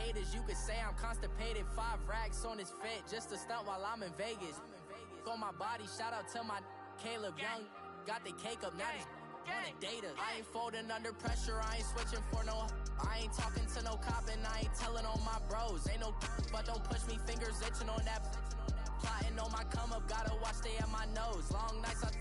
haters, you could say I'm constipated. 5 racks on his fit, just to stunt while I'm in Vegas. On my body, shout out to my Caleb Young. Got the cake up, now he's on the data. I ain't folding under pressure, I ain't switching for no. I ain't talking to no cop and I ain't telling on my bros. Ain't no but don't push me, fingers itching on that. Plotting on my come up, gotta watch stay at my nose. Long nights I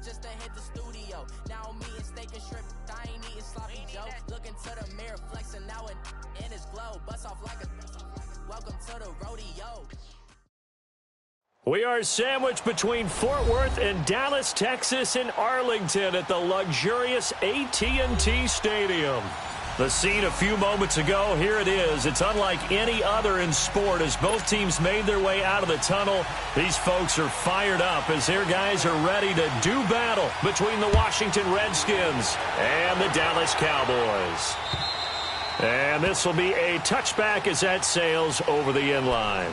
just to hit the studio. Now I'm eating steak and shrimp, I ain't eating sloppy Joe. Looking to the mirror, flexing now and in his glow. Bust off like a welcome to the rodeo. We are sandwiched between Fort Worth and Dallas, Texas, and Arlington at the luxurious AT&T Stadium. The scene a few moments ago, here it is. It's unlike any other in sport as both teams made their way out of the tunnel. These folks are fired up as their guys are ready to do battle between the Washington Redskins and the Dallas Cowboys. And this will be a touchback as that sails over the end line.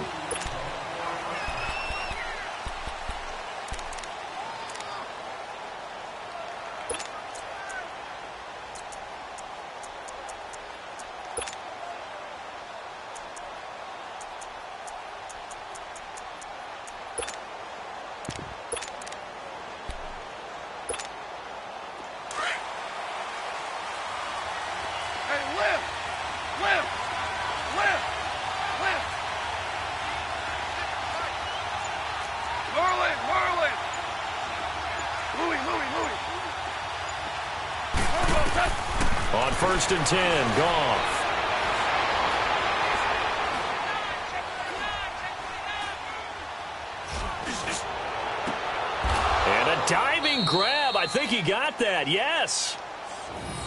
On 1st and 10, Goff. And a diving grab. I think he got that. Yes.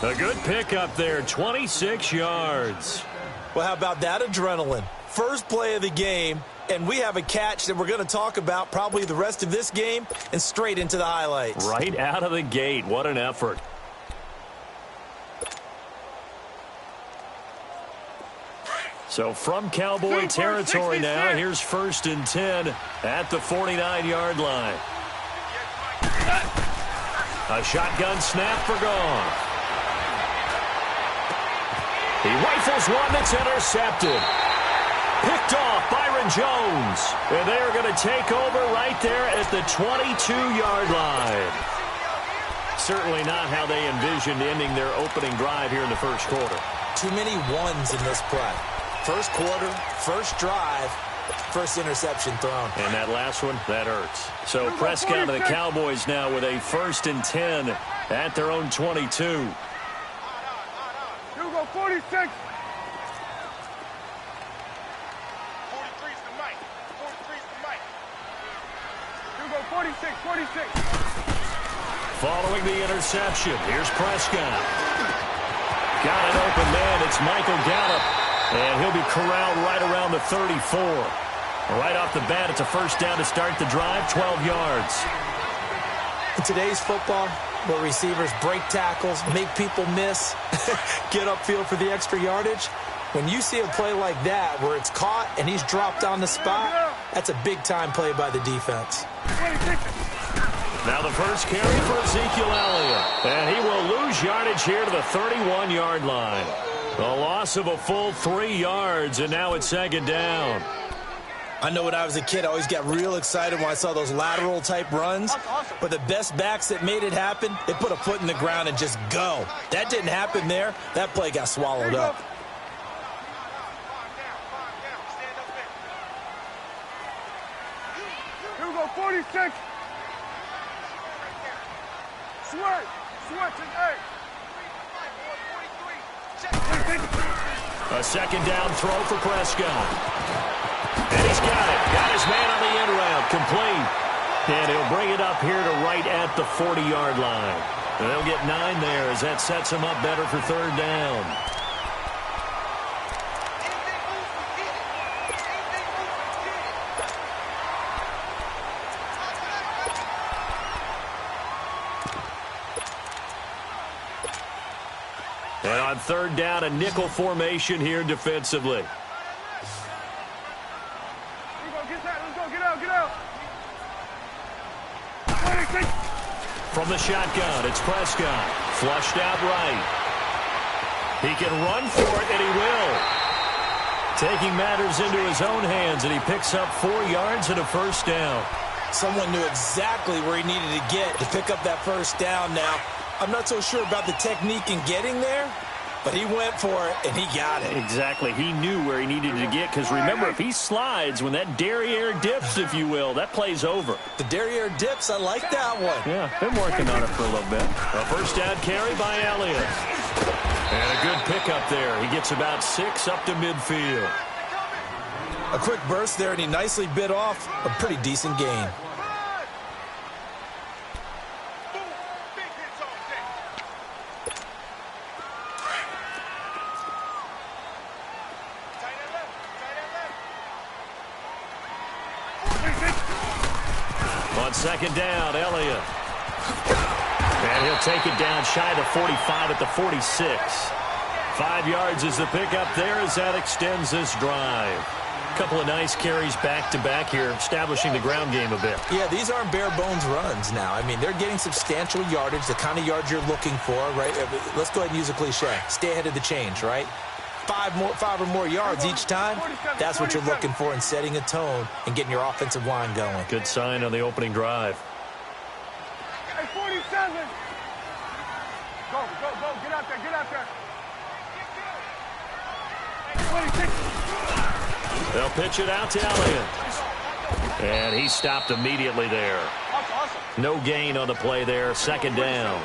A good pickup there, 26 yards. Well, how about that adrenaline? First play of the game, and we have a catch that we're going to talk about probably the rest of this game and straight into the highlights. Right out of the gate. What an effort. So from Cowboy territory now, here's 1st and 10 at the 49-yard line. A shotgun snap for Goff. He rifles one that's intercepted. Picked off Byron Jones. And they're going to take over right there at the 22-yard line. Certainly not how they envisioned ending their opening drive here in the first quarter. Too many ones in this play. First quarter, first drive, first interception thrown. And that last one, that hurts. So Prescott and the Cowboys now with a 1st and 10 at their own 22. Here we go, 46. 43's the mic. 43's the mic. Here we go, 46. Following the interception, here's Prescott. Got an open man. It's Michael Gallup. And he'll be corralled right around the 34. Right off the bat, it's a first down to start the drive, 12 yards. In today's football, where receivers break tackles, make people miss, get upfield for the extra yardage, when you see a play like that where it's caught and he's dropped on the spot, that's a big-time play by the defense. Now the first carry for Ezekiel Elliott. And he will lose yardage here to the 31-yard line. A loss of a full 3 yards, and now it's 2nd down. I know when I was a kid, I always got real excited when I saw those lateral-type runs. But the best backs that made it happen, they put a foot in the ground and just go. That didn't happen there. That play got swallowed up. Here we go, 46. Switch, and 8. A 2nd down throw for Prescott. And he's got it. Got his man on the end route. Complete. And he'll bring it up here to right at the 40-yard line. And they'll get 9 there as that sets him up better for 3rd down. And on 3rd down, a nickel formation here defensively. Get out. From the shotgun, it's Prescott. Flushed out right. He can run for it, and he will. Taking matters into his own hands, and he picks up 4 yards and a first down. Someone knew exactly where he needed to get to pick up that first down now. I'm not so sure about the technique in getting there, but he went for it, and he got it. Exactly. He knew where he needed to get, because remember, if he slides, when that derriere dips, if you will, that play's over. The derriere dips, I like that one. Yeah, been working on it for a little bit. A first down carry by Elliott. And a good pickup there. He gets about 6 up to midfield. A quick burst there, and he nicely bit off a pretty decent gain. On second down, Elliott. And he'll take it down shy of the 45 at the 46. 5 yards is the pickup there as that extends this drive. Couple of nice carries back-to-back here, establishing the ground game a bit. Yeah, these aren't bare-bones runs now. I mean, they're getting substantial yardage, the kind of yards you're looking for, right? Let's go ahead and use a cliche. Stay ahead of the change, right? 5 or more yards each time, that's what you're looking for in setting a tone and getting your offensive line going. Good sign on the opening drive. Hey, 47. Go, get out there. Hey, 26. They'll pitch it out to Elliott. And he stopped immediately there. Awesome. No gain on the play there, second down.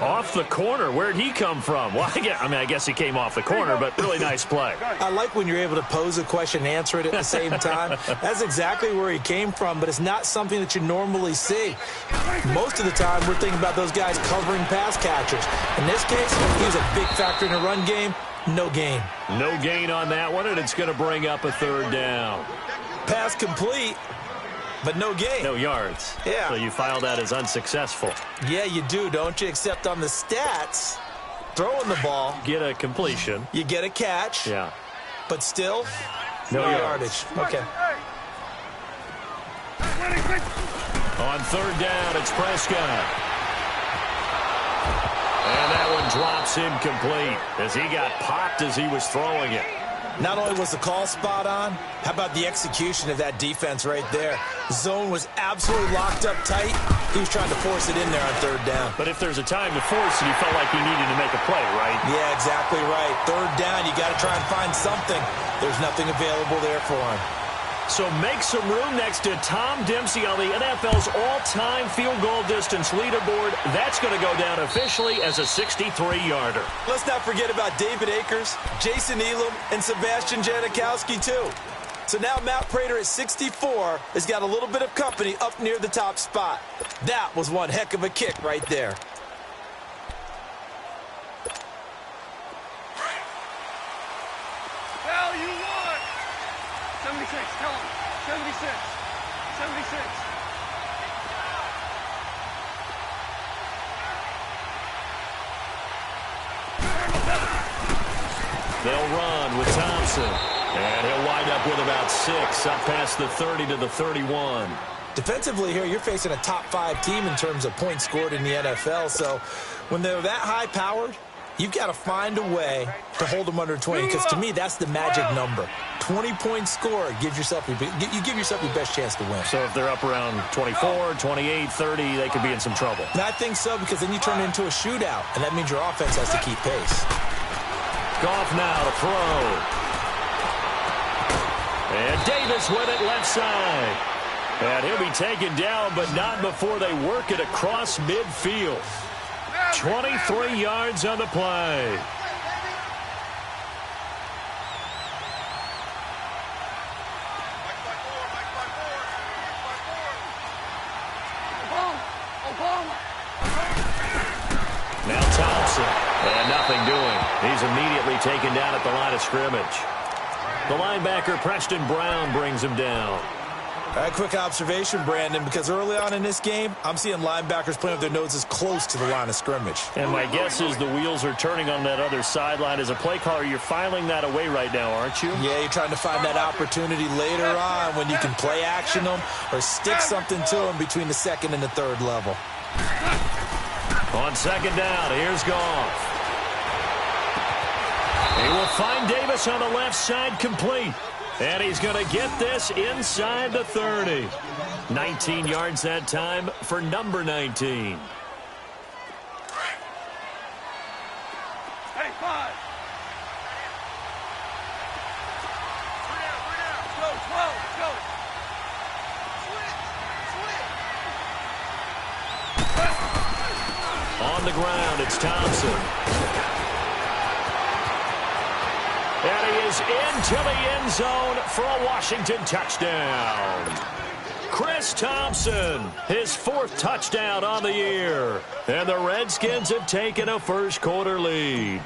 Off the corner. Where'd he come from? Well, I guess he came off the corner, but really nice play. I like when you're able to pose a question and answer it at the same time. That's exactly where he came from, but it's not something that you normally see. Most of the time, we're thinking about those guys covering pass catchers. In this case, he was a big factor in the run game. No gain. No gain on that one, and it's going to bring up a third down. Pass complete, but no gain. No yards. Yeah. So you file that as unsuccessful. Yeah, you do, don't you? Except on the stats, throwing the ball. Get a completion. You get a catch. Yeah. But still, no yardage. Okay. On third down, it's Prescott. And that one drops incomplete as he got popped as he was throwing it. Not only was the call spot on, how about the execution of that defense right there? Zone was absolutely locked up tight. He was trying to force it in there on third down. But if there's a time to force it, he felt like he needed to make a play, right? Yeah, exactly right. Third down, you got to try and find something. There's nothing available there for him. So make some room next to Tom Dempsey on the NFL's all-time field goal distance leaderboard. That's going to go down officially as a 63-yarder. Let's not forget about David Akers, Jason Elam, and Sebastian Janikowski, too. So now Matt Prater at 64 has got a little bit of company up near the top spot. That was one heck of a kick right there. Hell, you won. 76, tell him. 76. 76. They'll run with Thompson. And he'll wind up with about 6 up past the 30 to the 31. Defensively here, you're facing a top-5 team in terms of points scored in the NFL. So when they're that high-powered, you've got to find a way to hold them under 20, because to me, that's the magic number. 20-point score gives yourself you give yourself your best chance to win. So if they're up around 24, 28, 30, they could be in some trouble. And I think so, because then you turn it into a shootout, and that means your offense has to keep pace. Goff now to throw. And Davis with it left side. And he'll be taken down, but not before they work it across midfield. 23 yards on the play. Now Thompson. And nothing doing. He's immediately taken down at the line of scrimmage. The linebacker, Preston Brown, brings him down. All right, quick observation, Brandon, because early on in this game, I'm seeing linebackers playing with their noses close to the line of scrimmage. And my guess is the wheels are turning on that other sideline. As a play caller, you're filing that away right now, aren't you? Yeah, you're trying to find that opportunity later on when you can play action them or stick something to them between the second and the third level. On second down, here's Goff. He will find Davis on the left side, complete. And he's going to get this inside the 30. 19 yards that time for number 19. Hey, 5. Go, 12, go. On the ground, it's Thompson. And he is into the end zone for a Washington touchdown. Chris Thompson, his 4th touchdown on the year. And the Redskins have taken a first-quarter lead.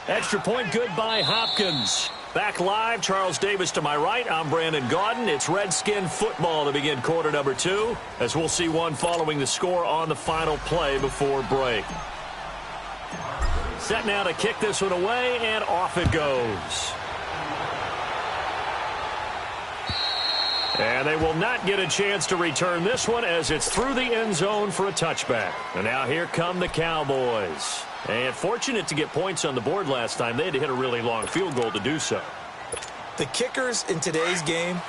Extra point good by Hopkins. Back live, Charles Davis to my right. I'm Brandon Gaudin. It's Redskin football to begin quarter number 2, as we'll see one following the score on the final play before break. Set now to kick this one away, and off it goes. And they will not get a chance to return this one as it's through the end zone for a touchback. And now here come the Cowboys. And fortunate to get points on the board last time. They had to hit a really long field goal to do so. The kickers in today's game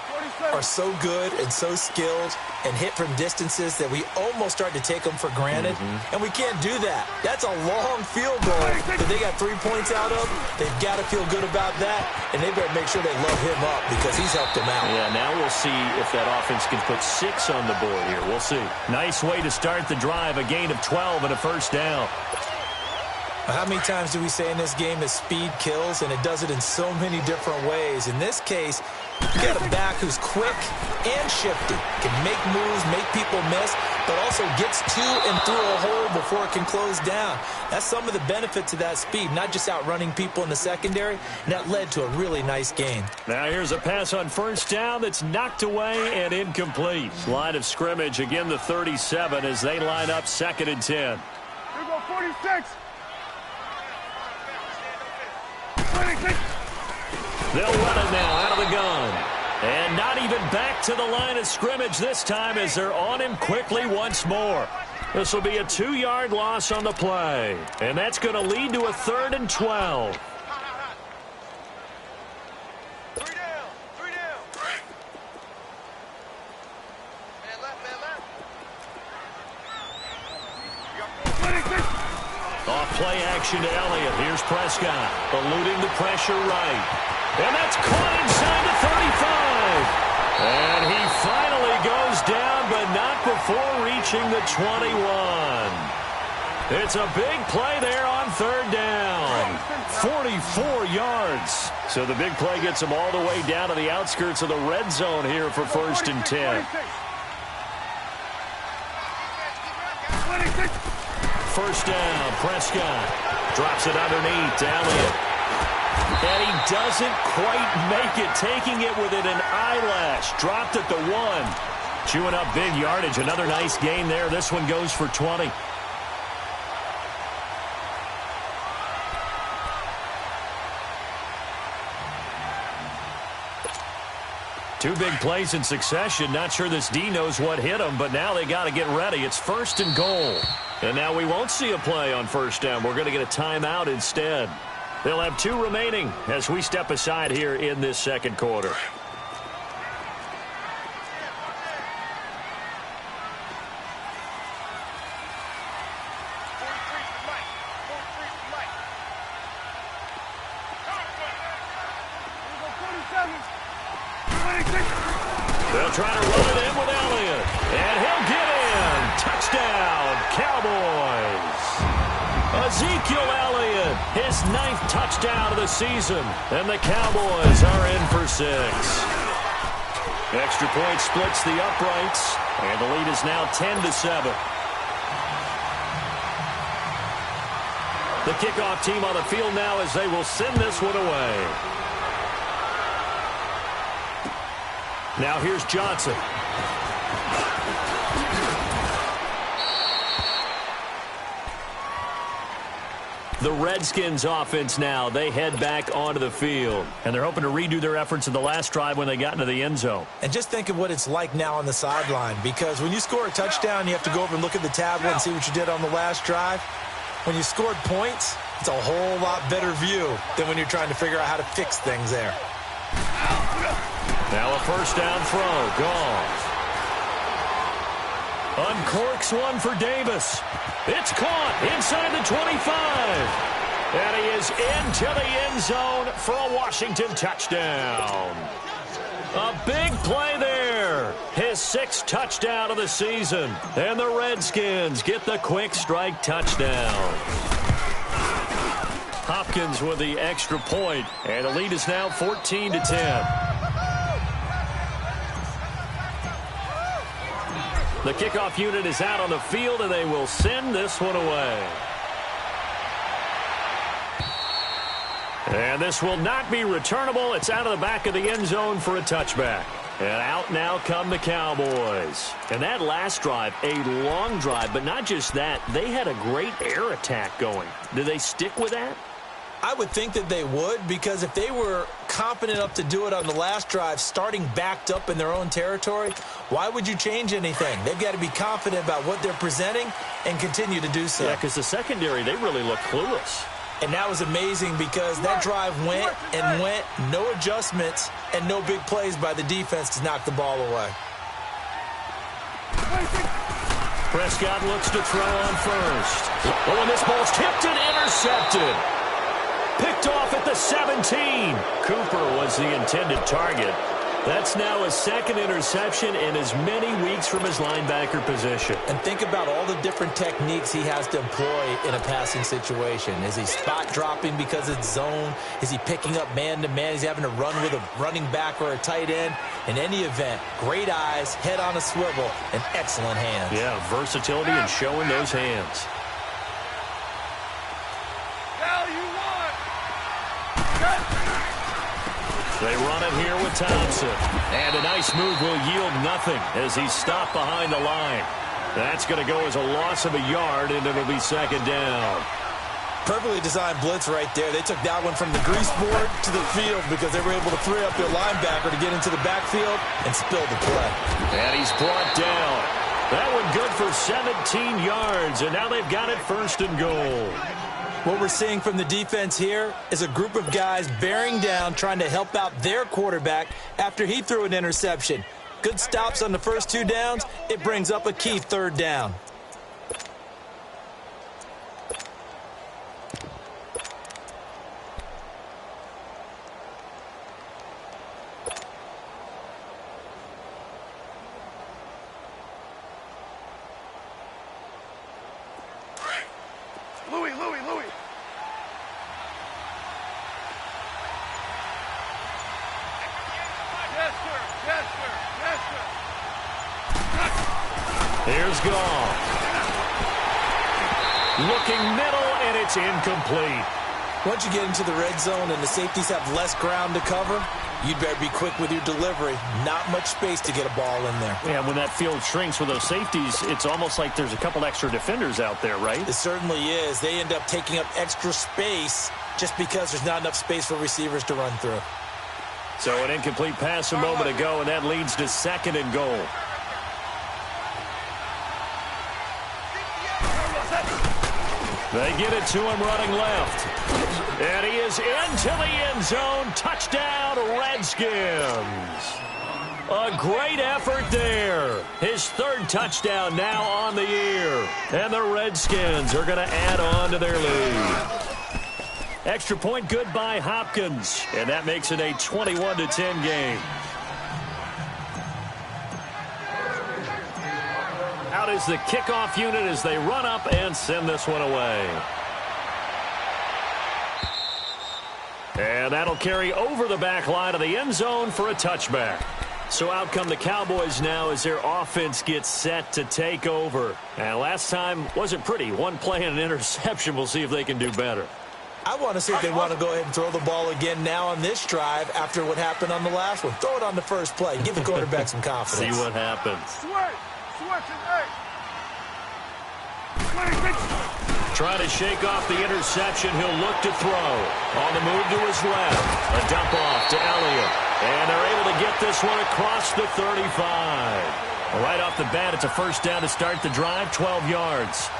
are so good and so skilled and hit from distances that we almost start to take them for granted. And we can't do that. That's a long field goal that they got 3 points out of. They've got to feel good about that, and they better make sure they love him up because he's helped them out. Yeah, now we'll see if that offense can put 6 on the board here. We'll see. Nice way to start the drive, a gain of 12 and a first down. How many times do we say in this game that speed kills, and it does it in so many different ways? In this case, you got a back who's quick and shifty, can make moves, make people miss, but also gets to and through a hole before it can close down. That's some of the benefits of that speed, not just outrunning people in the secondary, and that led to a really nice gain. Now here's a pass on first down that's knocked away and incomplete. Line of scrimmage, again the 37 as they line up 2nd and 10. Here go 46. 26. They'll run it now out of the gun. And not even back to the line of scrimmage this time as they're on him quickly once more. This will be a 2-yard loss on the play. And that's going to lead to a 3rd and 12. 3 down. 3 down. Man left, man left. 26. Off play action to Elliott. Here's Prescott, eluding the pressure right. And that's caught inside the 35. And he finally goes down, but not before reaching the 21. It's a big play there on 3rd down. 44 yards. So the big play gets him all the way down to the outskirts of the red zone here for 1st and 10. 26. First down, Prescott drops it underneath to Elliott. And he doesn't quite make it, taking it within an eyelash. Dropped at the 1. Chewing up big yardage. Another nice gain there. This one goes for 20. Two big plays in succession. Not sure this D knows what hit him, but now they got to get ready. It's 1st and goal. And now we won't see a play on first down. We're going to get a timeout instead. They'll have 2 remaining as we step aside here in this 2nd quarter. They'll try to run it in with Elliott. And he'll get in. Touchdown, Cowboys. Ezekiel Elliott, his 9th touchdown of the season. And the Cowboys are in for 6. Extra point splits the uprights. And the lead is now 10-7. The kickoff team on the field now as they will send this one away. Now here's Johnson. The Redskins offense now, they head back onto the field. And they're hoping to redo their efforts in the last drive when they got into the end zone. And just think of what it's like now on the sideline, because when you score a touchdown, you have to go over and look at the tablet and see what you did on the last drive. When you scored points, it's a whole lot better view than when you're trying to figure out how to fix things there. Now a first down throw. Gone. Uncorks one for Davis. It's caught inside the 25. And he is into the end zone for a Washington touchdown. A big play there. His 6th touchdown of the season. And the Redskins get the quick strike touchdown. Hopkins with the extra point. And the lead is now 14-10. The kickoff unit is out on the field, and they will send this one away. And this will not be returnable. It's out of the back of the end zone for a touchback. And out now come the Cowboys. And that last drive, a long drive, but not just that. They had a great air attack going. Do they stick with that? I would think that they would, because if they were confident enough to do it on the last drive, starting backed up in their own territory, why would you change anything? They've got to be confident about what they're presenting and continue to do so. Yeah, because the secondary, they really look clueless. And that was amazing because that drive went and went, no adjustments, and no big plays by the defense to knock the ball away. Prescott looks to throw on first. Oh, and this ball's tipped and intercepted. Picked off at the 17. Cooper was the intended target. That's now his 2nd interception in as many weeks from his linebacker position. And think about all the different techniques he has to employ in a passing situation. Is he spot dropping because it's zone? Is he picking up man-to-man? He's having to run with a running back or a tight end. In any event, great eyes, head on a swivel, and excellent hands. Yeah, versatility and showing those hands. They run it here with Thompson. And a nice move will yield nothing as he's stopped behind the line. That's going to go as a loss of a yard, and it'll be 2nd down. Perfectly designed blitz right there. They took that one from the grease board to the field because they were able to free up their linebacker to get into the backfield and spill the play. And he's brought down. That one good for 17 yards, and now they've got it 1st and goal. What we're seeing from the defense here is a group of guys bearing down, trying to help out their quarterback after he threw an interception. Good stops on the first 2 downs. It brings up a key 3rd down. Louis. Yes, sir. Here's Goff. Looking middle, and it's incomplete. Once you get into the red zone and the safeties have less ground to cover, you'd better be quick with your delivery. Not much space to get a ball in there. Yeah, when that field shrinks with those safeties, it's almost like there's a couple extra defenders out there, right? It certainly is. They end up taking up extra space just because there's not enough space for receivers to run through. So an incomplete pass a moment ago, and that leads to 2nd and goal. They get it to him running left. And he is into the end zone. Touchdown, Redskins. A great effort there. His 3rd touchdown now on the year. And the Redskins are going to add on to their lead. Extra point good by Hopkins. And that makes it a 21-10 game. Out is the kickoff unit as they run up and send this one away. And that'll carry over the back line of the end zone for a touchback. So out come the Cowboys now as their offense gets set to take over. And last time wasn't pretty. 1 play and an interception. We'll see if they can do better. I want to see if they want to go ahead and throw the ball again now on this drive after what happened on the last one. Throw it on the first play. Give the quarterback some confidence. See what happens. Trying to shake off the interception. He'll look to throw. On the move to his left. A dump off to Elliott. And they're able to get this one across the 35. Right off the bat, it's a first down to start the drive, 12 yards.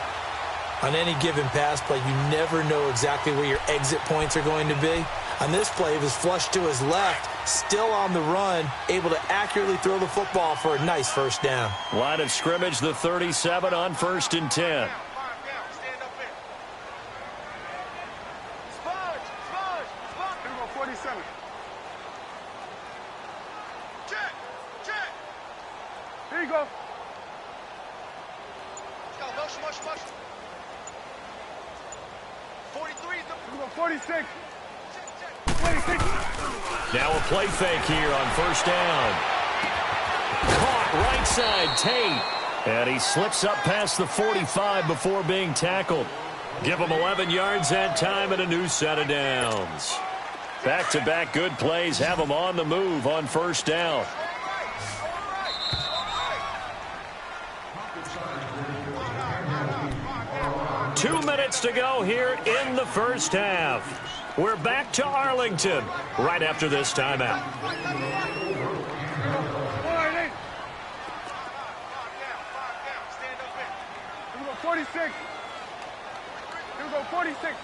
On any given pass play, you never know exactly where your exit points are going to be. On this play, it was flushed to his left, still on the run, able to accurately throw the football for a nice first down. Line of scrimmage, the 37 on 1st and 10. Here you go. Go, motion. 43 is the... 46. 26. Now a play fake here on 1st down. Caught right side, Tate. And he slips up past the 45 before being tackled. Give him 11 yards that time and a new set of downs. Back-to-back good plays have him on the move on 1st down. Two minutes to go here in the first half. We're back to Arlington right after this timeout. 46. Here we go, 46.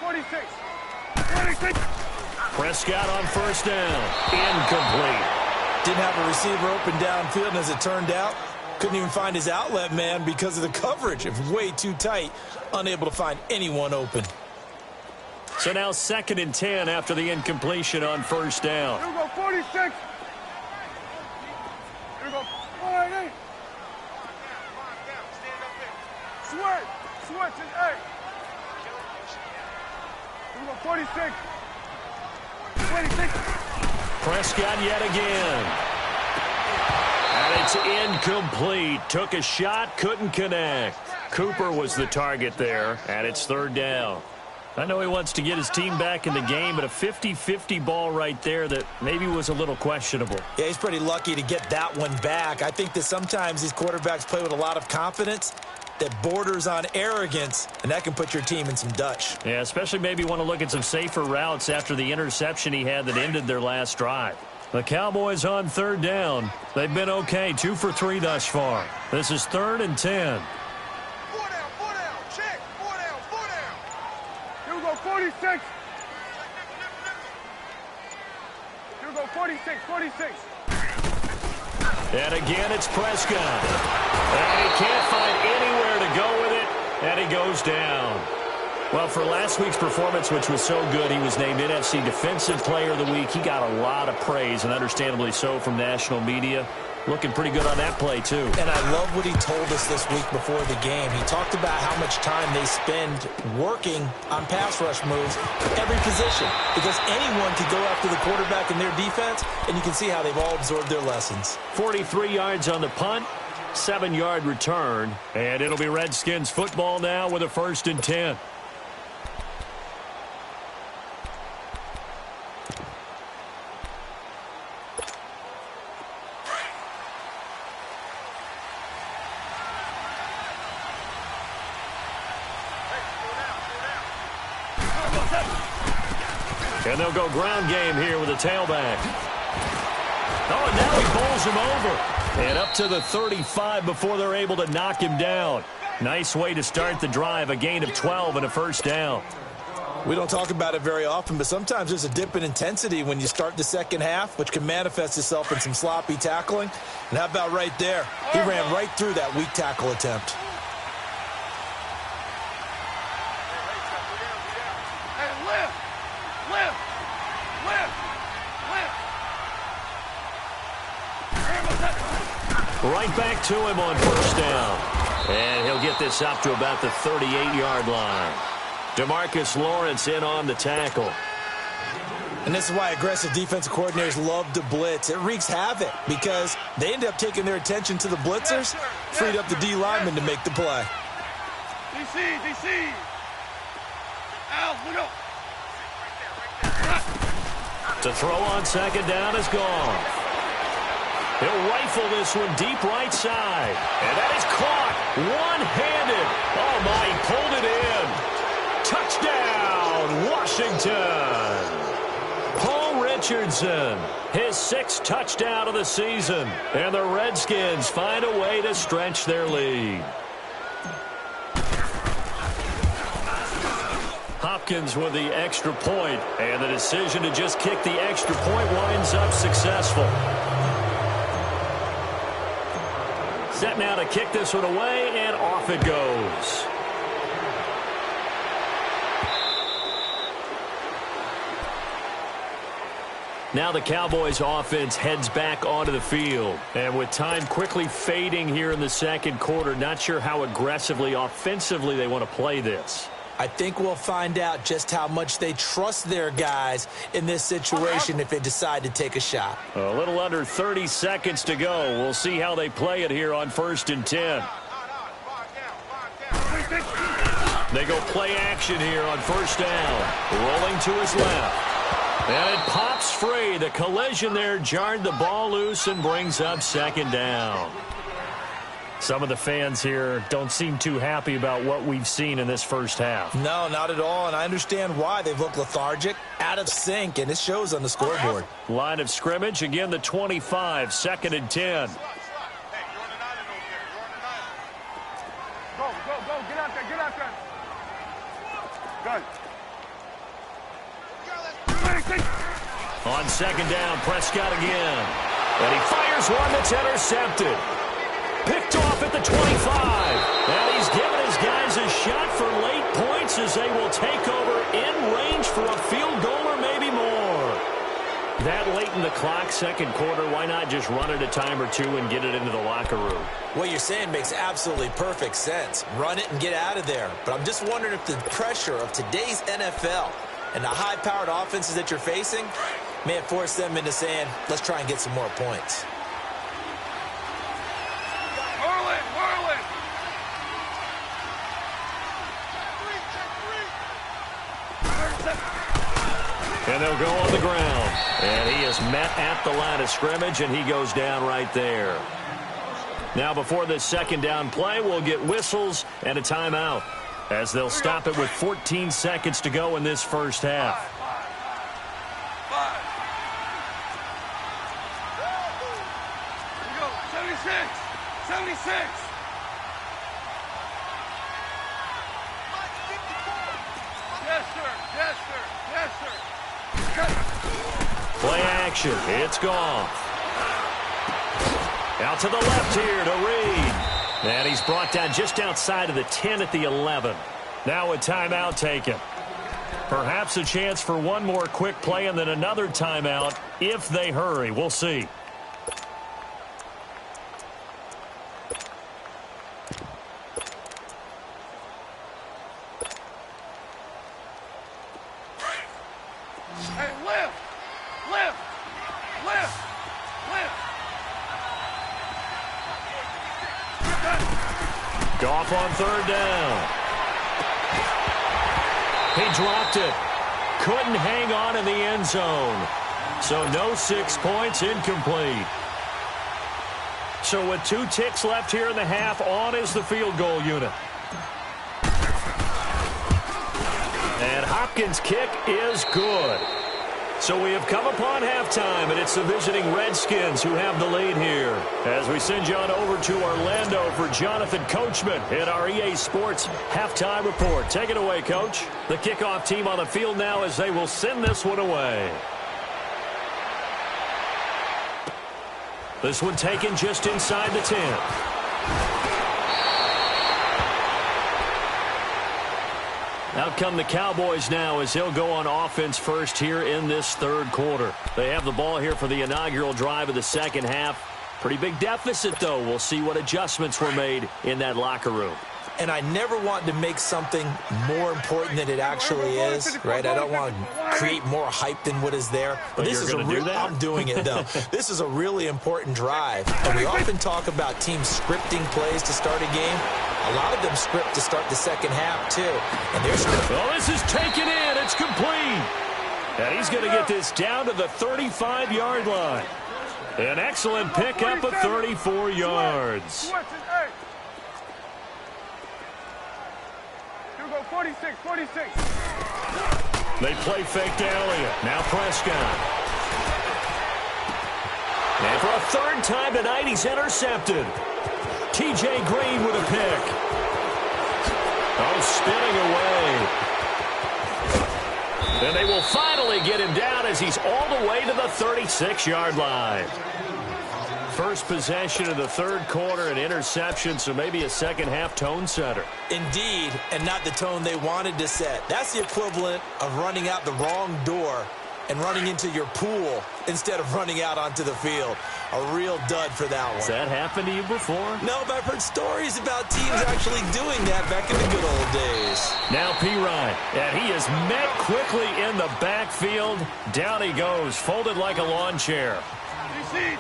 Prescott on 1st down. Incomplete. Didn't have a receiver open downfield, and as it turned out, couldn't even find his outlet man because of the coverage. It was way too tight, unable to find anyone open. So now 2nd and 10 after the incompletion on 1st down. Here we go, 46. Here we go, 48. Switch, and 8. Here we go, 46. 26. Prescott yet again. And it's incomplete. Took a shot, couldn't connect. Cooper was the target there, and it's 3rd down. I know he wants to get his team back in the game, but a 50-50 ball right there that maybe was a little questionable. Yeah, he's pretty lucky to get that one back. I think that sometimes these quarterbacks play with a lot of confidence that borders on arrogance, and that can put your team in some Dutch. Yeah, especially maybe want to look at some safer routes after the interception he had that ended their last drive. The Cowboys on 3rd down. They've been okay, 2 for 3 thus far. This is 3rd and 10. 4 down, check, 4 down. Here we go, 46. Here we go, 46. And again, it's Prescott. And he can't find anywhere to go with it, and he goes down. Well, for last week's performance, which was so good, he was named NFC Defensive Player of the Week. He got a lot of praise, and understandably so, from national media. Looking pretty good on that play, too. And I love what he told us this week before the game. He talked about how much time they spend working on pass rush moves at every position, because anyone could go after the quarterback in their defense, and you can see how they've all absorbed their lessons. 43 yards on the punt, 7-yard return, and it'll be Redskins football now with a 1st and 10. And they'll go ground game here with a tailback. Oh, and now he bowls him over. And up to the 35 before they're able to knock him down. Nice way to start the drive, a gain of 12 and a 1st down. We don't talk about it very often, but sometimes there's a dip in intensity when you start the second half, which can manifest itself in some sloppy tackling. And how about right there? He ran right through that weak tackle attempt. Right back to him on 1st down. And he'll get this up to about the 38-yard line. DeMarcus Lawrence in on the tackle. And this is why aggressive defensive coordinators love to blitz. It wreaks havoc because they end up taking their attention to the blitzers, freed up the D lineman to make the play. DC. Al, look up. To throw on 2nd down is gone. He'll rifle this one deep right side. And that is caught. One-handed. Oh, my, he pulled it in. Touchdown, Washington. Paul Richardson, his 6th touchdown of the season. And the Redskins find a way to stretch their lead. Hopkins with the extra point, and the decision to just kick the extra point winds up successful. Set now to kick this one away, and off it goes. Now the Cowboys offense heads back onto the field. And with time quickly fading here in the second quarter, not sure how aggressively, offensively they want to play this. I think we'll find out just how much they trust their guys in this situation if they decide to take a shot. A little under 30 seconds to go. We'll see how they play it here on 1st and 10. They go play action here on 1st down. Rolling to his left. And it pops free. The collision there jarred the ball loose and brings up 2nd down. Some of the fans here don't seem too happy about what we've seen in this first half. No, not at all, and I understand why. They've looked lethargic, out of sync, and it shows on the scoreboard. Line of scrimmage, again the 25, 2nd and 10. Go, get out there. Good. On 2nd down, Prescott again. And he fires one that's intercepted. Picked off at the 25. And he's given his guys a shot for late points as they will take over in range for a field goal or maybe more. That late in the clock, second quarter, why not just run it a time or two and get it into the locker room? What you're saying makes absolutely perfect sense. Run it and get out of there. But I'm just wondering if the pressure of today's NFL and the high-powered offenses that you're facing may have forced them into saying, let's try and get some more points. Whirl it. And they'll go on the ground. And he is met at the line of scrimmage, and he goes down right there. Now before this 2nd down play, we'll get whistles and a timeout, as they'll stop it with 14 seconds to go in this first half. 76. Yes, sir. Play action. It's gone. Out to the left here to Reed. And he's brought down just outside of the 10 at the 11. Now a timeout taken. Perhaps a chance for one more quick play and then another timeout if they hurry. We'll see. Hey, lift. Goff on 3rd down. He dropped it. Couldn't hang on in the end zone. So no 6 points, incomplete. So with 2 ticks left here in the half, on is the field goal unit. And Hopkins' kick is good. So we have come upon halftime, and it's the visiting Redskins who have the lead here. As we send you on over to Orlando for Jonathan Coachman in our EA Sports Halftime Report. Take it away, Coach. The kickoff team on the field now as they will send this one away. This one taken just inside the 10. Out come the Cowboys now as he'll go on offense first here in this 3rd quarter. They have the ball here for the inaugural drive of the 2nd half. Pretty big deficit, though. We'll see what adjustments were made in that locker room. And I never want to make something more important than it actually is, right? I don't want to create more hype than what is there. But this is a real, I'm doing it, though. This is a really important drive. And we often talk about teams scripting plays to start a game. A lot of them script to start the 2nd half, too. And they're scripting. Well, this is taken in. It's complete. And he's going to get this down to the 35-yard line. An excellent pickup of 34 yards. 46. They play fake to Elliott. Now Prescott. And for a 3rd time tonight, he's intercepted. T.J. Green with a pick. Oh, spinning away. And they will finally get him down as he's all the way to the 36-yard line. First possession of the third quarter, an interception, so maybe a second-half tone setter. Indeed, and not the tone they wanted to set. That's the equivalent of running out the wrong door and running into your pool instead of running out onto the field. A real dud for that one. Has that happened to you before? No, but I've heard stories about teams actually doing that back in the good old days. Now Pwnda, and he is met quickly in the backfield. Down he goes, folded like a lawn chair.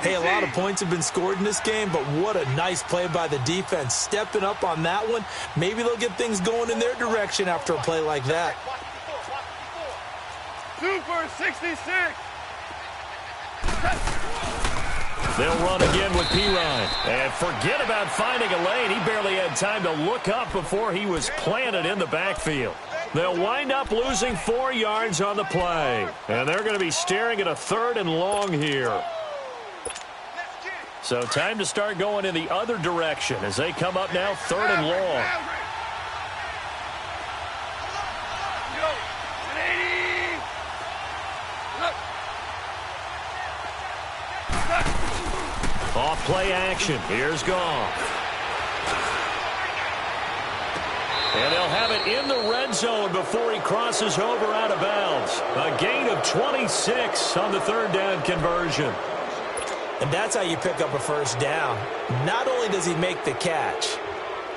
Hey, a lot of points have been scored in this game, but what a nice play by the defense. Stepping up on that one, maybe they'll get things going in their direction after a play like that. Super 66. They'll run again with Pwnda. And forget about finding a lane. He barely had time to look up before he was planted in the backfield. They'll wind up losing 4 yards on the play. And they're going to be staring at a 3rd and long here. So time to start going in the other direction as they come up now 3rd and long. Off play action. Here's Goff. And they'll have it in the red zone before he crosses over out of bounds. A gain of 26 on the 3rd down conversion. And that's how you pick up a first down. Not only does he make the catch,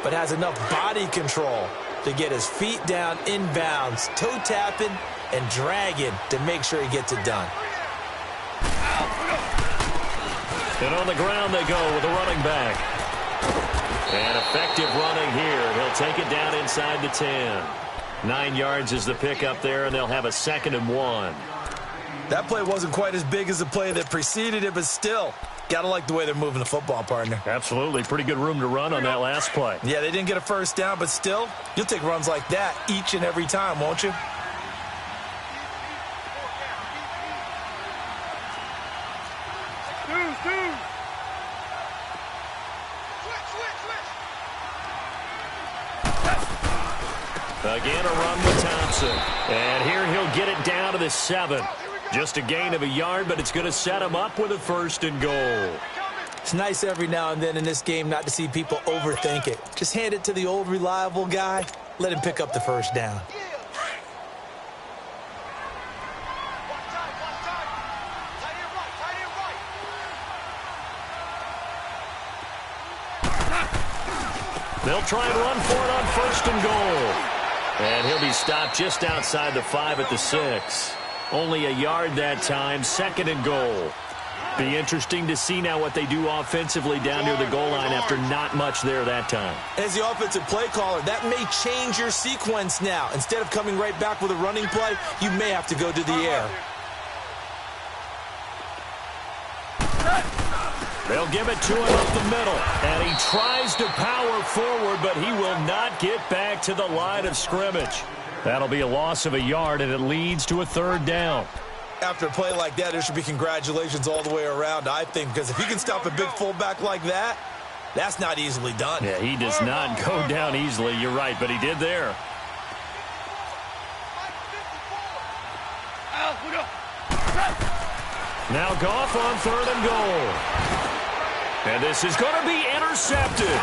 but has enough body control to get his feet down inbounds, toe tapping and dragging to make sure he gets it done. And on the ground they go with a running back. And effective running here. He'll take it down inside the 10. 9 yards is the pickup there, and they'll have a 2nd and 1. That play wasn't quite as big as the play that preceded it, but still, got to like the way they're moving the football, partner. Absolutely. Pretty good room to run on that last play. Yeah, they didn't get a first down, but still, you'll take runs like that each and every time, won't you? Again, a run with Thompson. And here he'll get it down to the 7. Just a gain of a yard, but it's going to set him up with a 1st and goal. It's nice every now and then in this game not to see people overthink it. Just hand it to the old reliable guy. Let him pick up the first down. They'll try and run for it on 1st and goal. And he'll be stopped just outside the 5 at the 6. Only a yard that time, 2nd and goal. Be interesting to see now what they do offensively down near the goal line after not much there that time. As the offensive play caller, that may change your sequence now. Instead of coming right back with a running play, you may have to go to the air. They'll give it to him up the middle. And he tries to power forward, but he will not get back to the line of scrimmage. That'll be a loss of a yard, and it leads to a 3rd down. After a play like that, there should be congratulations all the way around, I think, because if he can stop a big fullback like that, that's not easily done. Yeah, he does not go down easily. You're right, but he did there. Now Goff on 3rd and goal. And this is going to be intercepted.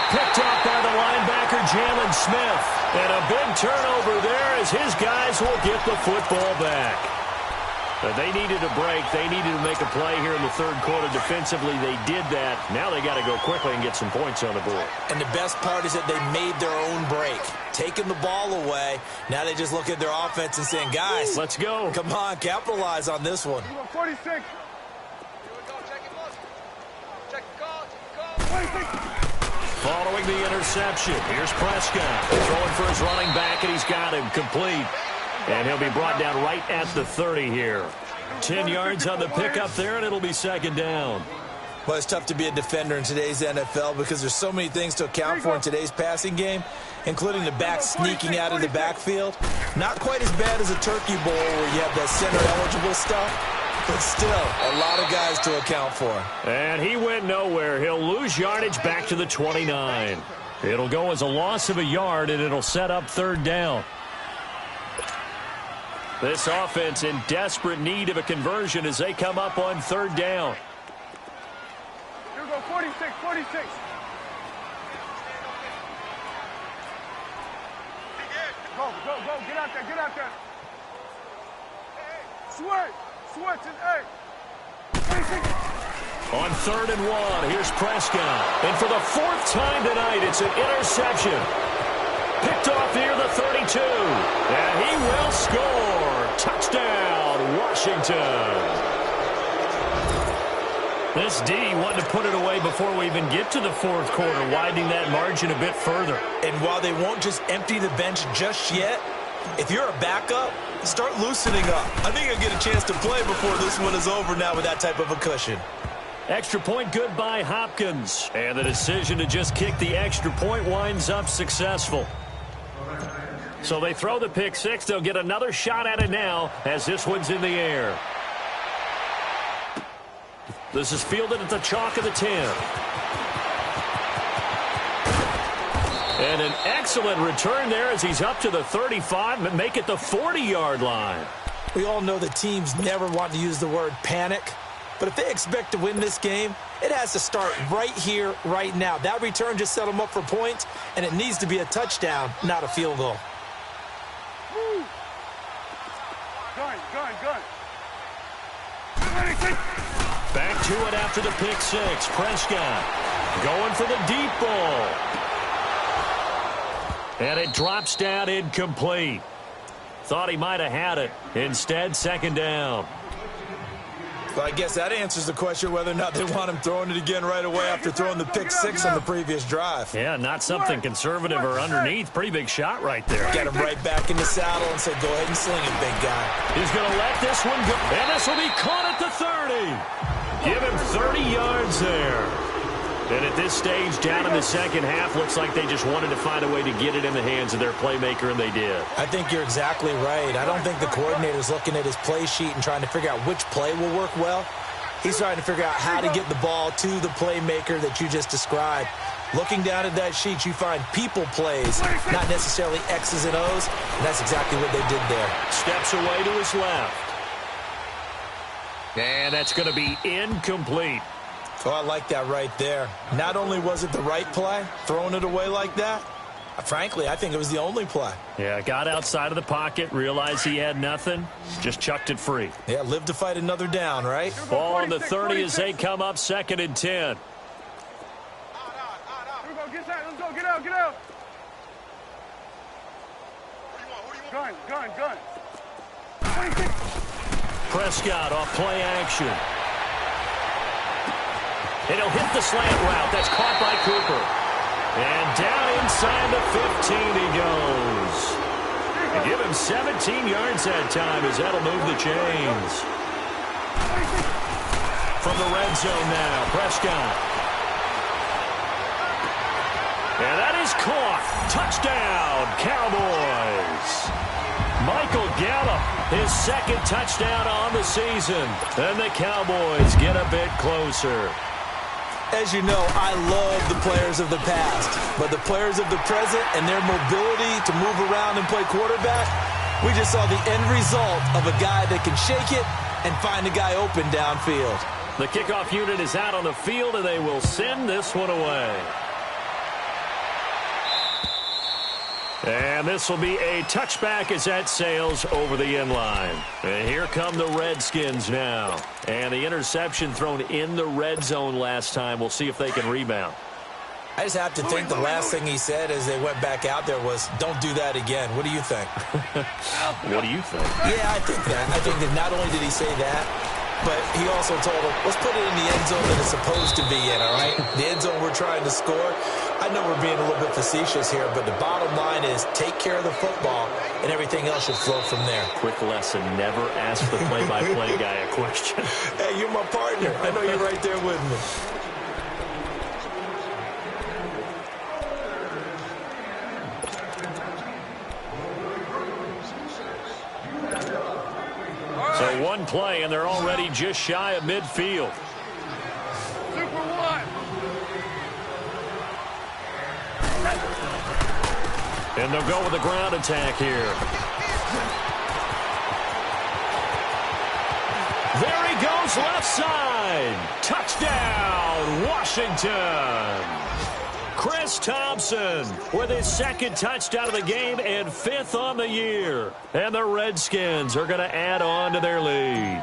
Picked up by the linebacker, Jalen Smith. And a big turnover there as his guys will get the football back. But they needed a break. They needed to make a play here in the 3rd quarter. Defensively, they did that. Now they got to go quickly and get some points on the board. And the best part is that they made their own break. Taking the ball away. Now they just look at their offense and saying, guys, let's go. Come on, capitalize on this one. 46. Following the interception, here's Prescott. Throwing for his running back, and he's got him complete. And he'll be brought down right at the 30 here. 10 yards on the pickup there, and it'll be 2nd down. Well, it's tough to be a defender in today's NFL because there's so many things to account for in today's passing game, including the back sneaking out of the backfield. Not quite as bad as a turkey bowl where you have that center-eligible stuff. But still, a lot of guys to account for. And he went nowhere. He'll lose yardage back to the 29. It'll go as a loss of a yard, and it'll set up 3rd down. This offense in desperate need of a conversion as they come up on third down. Here we go, 46, 46. Go, get out there, get out there. Switch, and hey. 26. On 3rd and 1, here's Prescott. And for the 4th time tonight, it's an interception. Picked off near the 32. And he will score. Touchdown, Washington. This D wanted to put it away before we even get to the 4th quarter, widening that margin a bit further. And while they won't just empty the bench just yet, if you're a backup, start loosening up. I think you'll get a chance to play before this one is over now with that type of a cushion. Extra point good by Hopkins. And the decision to just kick the extra point winds up successful. So they throw the pick six. They'll get another shot at it now as this one's in the air. This is fielded at the chalk of the 10. And an excellent return there as he's up to the 35 and make it the 40-yard line. We all know the teams never want to use the word panic. But if they expect to win this game, it has to start right here, right now. That return just set them up for points, and it needs to be a touchdown, not a field goal. Woo. Gun. Back to it after the pick six. Prescott going for the deep ball. And it drops down incomplete. Thought he might have had it. Instead, 2nd down. Well, I guess that answers the question whether or not they want him throwing it again right away after throwing the pick six on the previous drive. Yeah, not something conservative or underneath. Pretty big shot right there. Get him right back in the saddle and say, go ahead and sling it, big guy. He's going to let this one go. And this will be caught at the 30. Give him 30 yards there. And at this stage, down in the second half, looks like they just wanted to find a way to get it in the hands of their playmaker, and they did. I think you're exactly right. I don't think the coordinator's looking at his play sheet and trying to figure out which play will work well. He's trying to figure out how to get the ball to the playmaker that you just described. Looking down at that sheet, you find people plays, not necessarily X's and O's, and that's exactly what they did there. Steps away to his left. And that's going to be incomplete. Oh, I like that right there. Not only was it the right play, throwing it away like that, frankly, I think it was the only play. Yeah, got outside of the pocket, realized he had nothing, just chucked it free. Yeah, live to fight another down, right? Ball on the 30 as they come up 2nd and 10. Here we go, let's go, get out. Gun. 26. Prescott off play action. And he'll hit the slant route. That's caught by Cooper. And down inside the 15 he goes. And give him 17 yards that time as that'll move the chains. From the red zone now, Prescott. And that is caught. Touchdown, Cowboys. Michael Gallup, his 2nd touchdown on the season. And the Cowboys get a bit closer. As you know, I love the players of the past, but the players of the present and their mobility to move around and play quarterback, we just saw the end result of a guy that can shake it and find a guy open downfield. The kickoff unit is out on the field, and they will send this one away. And this will be a touchback as that sails over the end line. And here come the Redskins now. And the interception thrown in the red zone last time. We'll see if they can rebound. I just have to think the last thing he said as they went back out there was, don't do that again. What do you think? What do you think? Yeah, I think that. I think that not only did he say that, but he also told him, let's put it in the end zone that it's supposed to be in, all right? The end zone we're trying to score. I know we're being a little bit facetious here, but the bottom line is take care of the football, and everything else should flow from there. Quick lesson, never ask the play-by-play guy a question. Hey, you're my partner. I know you're right there with me. So one play, and they're already just shy of midfield. Super one. And they'll go with the ground attack here. goes left side. Touchdown, Washington. Chris Thompson with his second touchdown of the game and 5th on the year. And the Redskins are going to add on to their lead.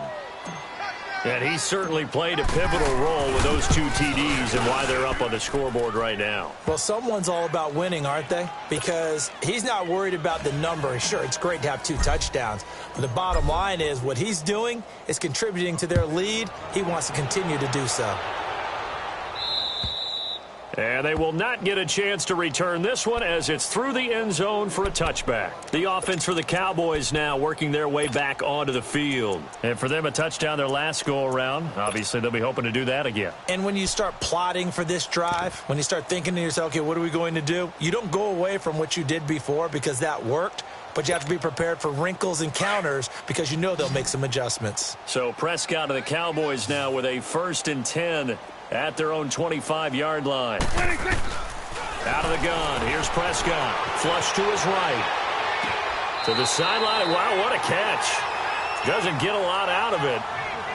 And he certainly played a pivotal role with those 2 TDs and why they're up on the scoreboard right now. Well, someone's all about winning, aren't they? Because he's not worried about the number. Sure, it's great to have 2 touchdowns. But the bottom line is what he's doing is contributing to their lead. He wants to continue to do so. And they will not get a chance to return this one as it's through the end zone for a touchback. The offense for the Cowboys now working their way back onto the field. And for them, a touchdown their last go-around. Obviously, they'll be hoping to do that again. And when you start plotting for this drive, when you start thinking to yourself, okay, what are we going to do? You don't go away from what you did before because that worked. But you have to be prepared for wrinkles and counters because you know they'll make some adjustments. So Prescott and the Cowboys now with a 1st and 10 at their own 25-yard line. Out of the gun. Here's Prescott. Flush to his right. To the sideline. Wow, what a catch. Doesn't get a lot out of it,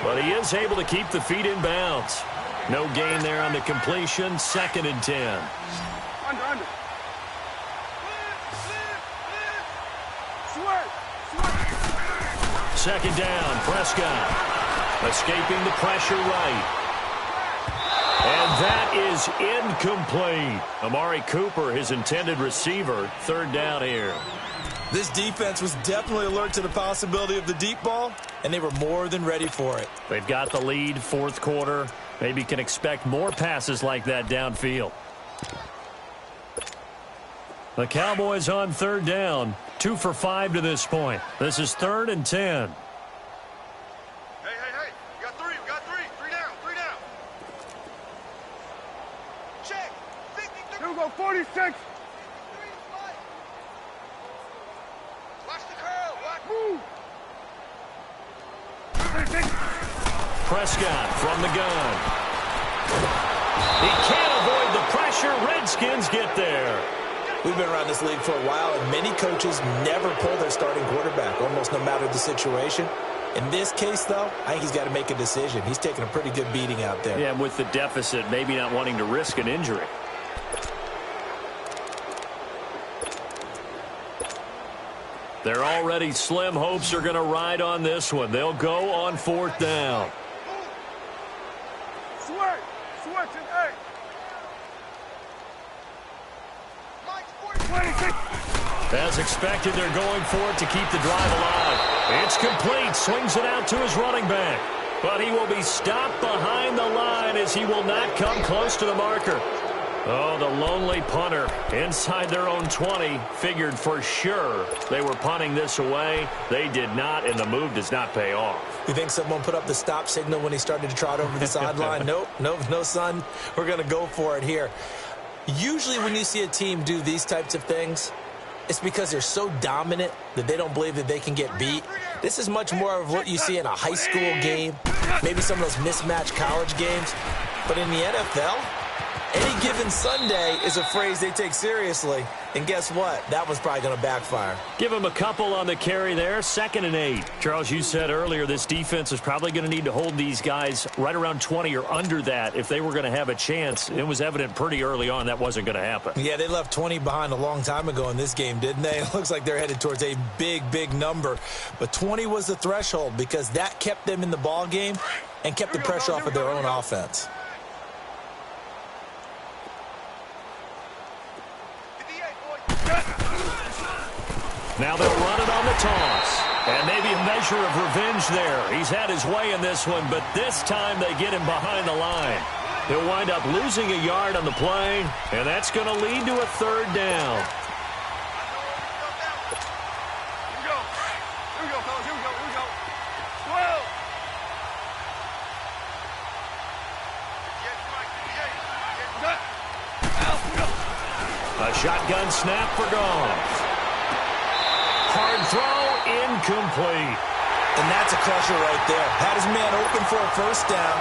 but he is able to keep the feet in bounds. No gain there on the completion. 2nd and 10. Under. Second down, Prescott. Escaping the pressure right. And that is incomplete. Amari Cooper, his intended receiver, 3rd down here. This defense was definitely alert to the possibility of the deep ball, and they were more than ready for it. They've got the lead, 4th quarter. Maybe can expect more passes like that downfield. The Cowboys on 3rd down, 2 for 5 to this point. This is 3rd and 10. Hey. We got 3. 3 down. Check. 53. Here we go, 46. Watch the curl. Watch. Move. Prescott from the gun. He can't avoid the pressure. Redskins get there. We've been around this league for a while, and many coaches never pull their starting quarterback, almost no matter the situation. In this case, though, I think he's got to make a decision. He's taking a pretty good beating out there. Yeah, with the deficit, maybe not wanting to risk an injury. They're already slim hopes are going to ride on this one. They'll go on 4th down. Switch and 8. 26. As expected, they're going for it to keep the drive alive. It's complete. Swings it out to his running back. But he will be stopped behind the line as he will not come close to the marker. Oh, the lonely punter inside their own 20 figured for sure they were punting this away. They did not, and the move does not pay off. You think someone put up the stop signal when he started to trot over the sideline? Nope, no, son. We're going to go for it here. Usually when you see a team do these types of things, it's because they're so dominant that they don't believe that they can get beat. This is much more of what you see in a high school game, maybe some of those mismatched college games. But in the NFL, any given Sunday is a phrase they take seriously. And guess what? That was probably going to backfire. Give him a couple on the carry there. 2nd and 8. Charles, you said earlier this defense is probably going to need to hold these guys right around 20 or under that if they were going to have a chance. It was evident pretty early on that wasn't going to happen. Yeah, they left 20 behind a long time ago in this game, didn't they? It looks like they're headed towards a big number. But 20 was the threshold because that kept them in the ball game and kept the pressure off of their own offense. Now they'll run it on the toss. And maybe a measure of revenge there. He's had his way in this one, but this time they get him behind the line. He'll wind up losing a yard on the play, and that's going to lead to a 3rd down. Here we go. Here we go, fellas. Here we go. 12. A shotgun snap for Goff. Hard throw, incomplete. And that's a crusher right there. Had his man open for a 1st down.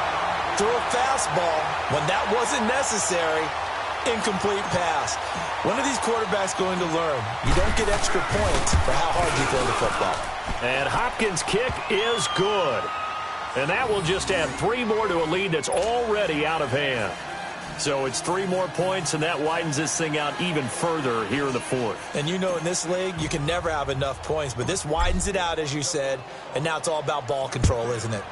Throw a fastball when that wasn't necessary. Incomplete pass. When are these quarterbacks going to learn? You don't get extra points for how hard you throw the football. And Hopkins' kick is good. And that will just add 3 more to a lead that's already out of hand. So it's 3 more points, and that widens this thing out even further here in the fourth. And you know in this league, you can never have enough points, but this widens it out, as you said, and now it's all about ball control, isn't it?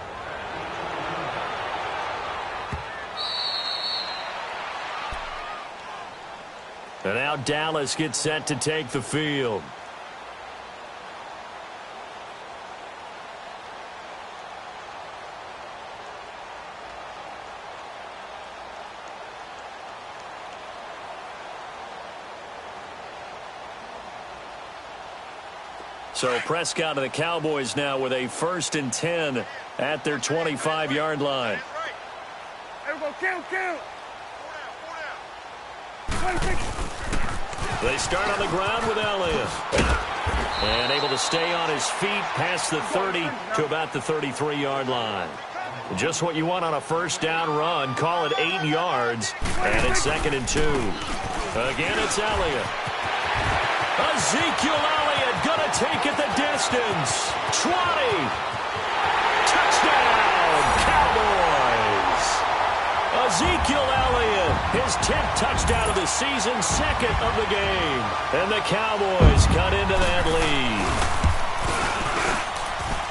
And now Dallas gets set to take the field. So Prescott and the Cowboys now with a 1st and 10 at their 25-yard line. Everybody count. They start on the ground with Elliott. And able to stay on his feet past the 30 to about the 33-yard line. Just what you want on a 1st down run. Call it 8 yards. And it's 2nd and 2. Again, it's Elliott. Ezekiel Elliott going to take it the distance. 20. Touchdown, Cowboys. Ezekiel Elliott, his 10th touchdown of the season, 2nd of the game. And the Cowboys cut into that lead.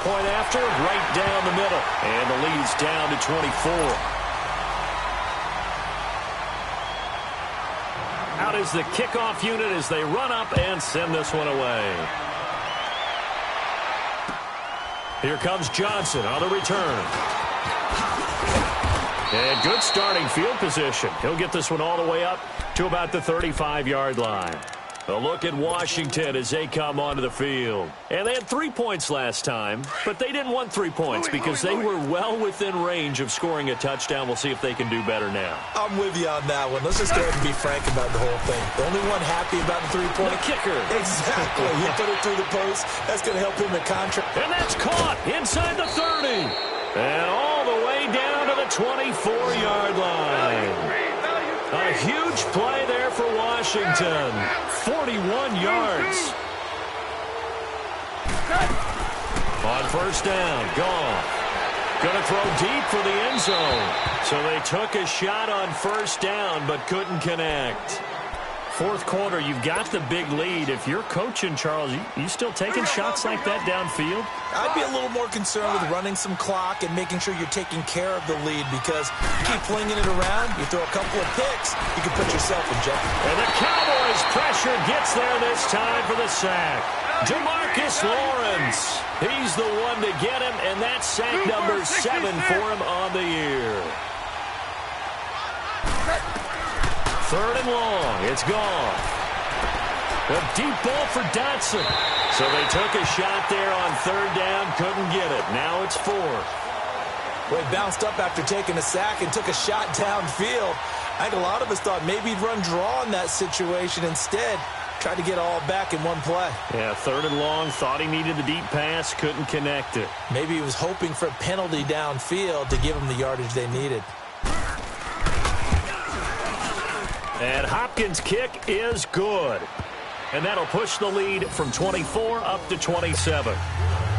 Point after, right down the middle. And the lead's down to 24. Out is the kickoff unit as they run up and send this one away. Here comes Johnson on the return. And good starting field position. He'll get this one all the way up to about the 35-yard line. A look at Washington as they come onto the field. And they had 3 points last time, but they didn't want 3 points because they were well within range of scoring a touchdown. We'll see if they can do better now. I'm with you on that one. Let's just go ahead and be frank about the whole thing. The only one happy about the 3-point. The kicker. Exactly. He put it through the post. That's going to help him in contract. And that's caught inside the 30. And all the way down to the 24-yard line. A huge play there for Washington. 41 yards. On 1st down, gone. Going to throw deep for the end zone. So they took a shot on 1st down but couldn't connect. 4th quarter, you've got the big lead. If you're coaching, Charles, you still taking shots like that downfield? I'd be a little more concerned with running some clock and making sure you're taking care of the lead because you keep flinging it around, you throw a couple of picks, you can put yourself in jeopardy. And the Cowboys pressure gets there this time for the sack. DeMarcus Lawrence, he's the one to get him, and that's sack number 7 for him on the year. 3rd and long. It's gone. A deep ball for Dotson. So they took a shot there on 3rd down. Couldn't get it. Now it's 4th. Well, he bounced up after taking a sack and took a shot downfield. I think a lot of us thought maybe he'd run draw in that situation. Instead, tried to get all back in one play. Yeah, 3rd and long. Thought he needed the deep pass. Couldn't connect it. Maybe he was hoping for a penalty downfield to give him the yardage they needed. And Hopkins' kick is good. And that'll push the lead from 24 up to 27.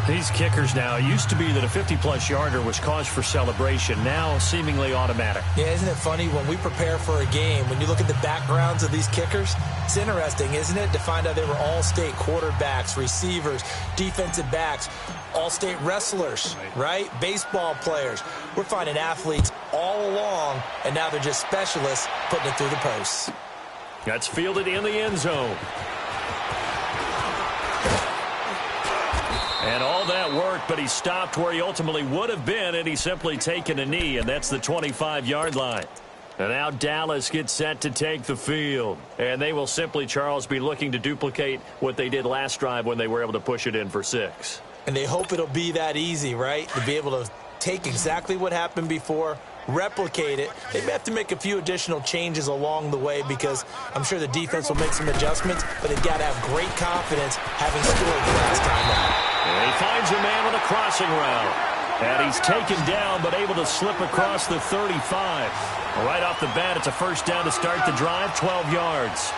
These kickers now, it used to be that a 50-plus yarder was cause for celebration. Now seemingly automatic. Yeah, isn't it funny when we prepare for a game, when you look at the backgrounds of these kickers, it's interesting, isn't it, to find out they were all-state quarterbacks, receivers, defensive backs, all-state wrestlers, right? Baseball players. We're finding athletes all along, and now they're just specialists putting it through the posts. That's fielded in the end zone. And all that worked, but he stopped where he ultimately would have been, and he's simply taken a knee, and that's the 25-yard line. And now Dallas gets set to take the field. And they will simply, Charles, be looking to duplicate what they did last drive when they were able to push it in for 6. And they hope it'll be that easy, right? To be able to take exactly what happened before, replicate it. They may have to make a few additional changes along the way because I'm sure the defense will make some adjustments, but they've got to have great confidence having scored last time out. And he finds a man on a crossing route. And he's taken down but able to slip across the 35. Right off the bat, it's a 1st down to start the drive, 12 yards.